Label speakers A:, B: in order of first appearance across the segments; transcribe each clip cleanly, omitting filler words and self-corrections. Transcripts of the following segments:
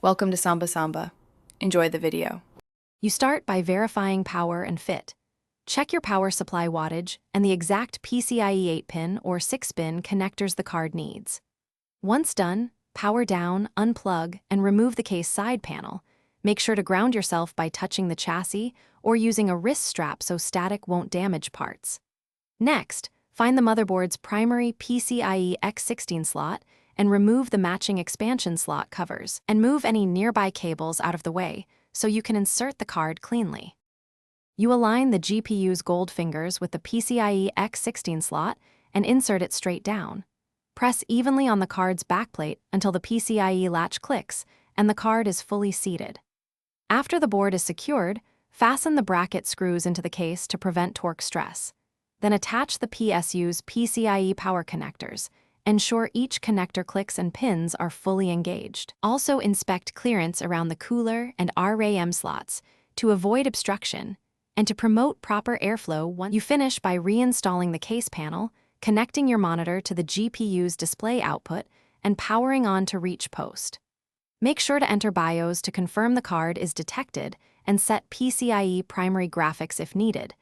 A: Welcome to Samba Samba. Enjoy the video.
B: You start by verifying power and fit. Check your power supply wattage and the exact PCIe 8-pin or 6-pin connectors the card needs. Once done, power down, unplug, and remove the case side panel. Make sure to ground yourself by touching the chassis or using a wrist strap so static won't damage parts. Next, find the motherboard's primary PCIe X16 slot and remove the matching expansion slot covers, and move any nearby cables out of the way so you can insert the card cleanly. You align the GPU's gold fingers with the PCIe X16 slot and insert it straight down. Press evenly on the card's backplate until the PCIe latch clicks and the card is fully seated. After the board is secured, fasten the bracket screws into the case to prevent torque stress. Then attach the PSU's PCIe power connectors. Ensure each connector clicks and pins are fully engaged. Also inspect clearance around the cooler and RAM slots to avoid obstruction and to promote proper airflow. Once you finish by reinstalling the case panel, connecting your monitor to the GPU's display output, and powering on to reach post. Make sure to enter BIOS to confirm the card is detected and set PCIe primary graphics if needed.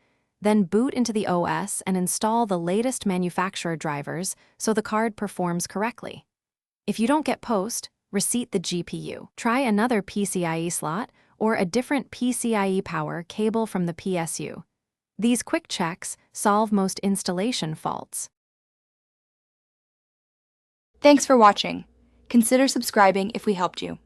B: Then boot into the OS and install the latest manufacturer drivers so the card performs correctly. If you don't get post, reseat the GPU. Try another PCIe slot or a different PCIe power cable from the PSU. These quick checks solve most installation faults.
C: Thanks for watching. Consider subscribing if we helped you.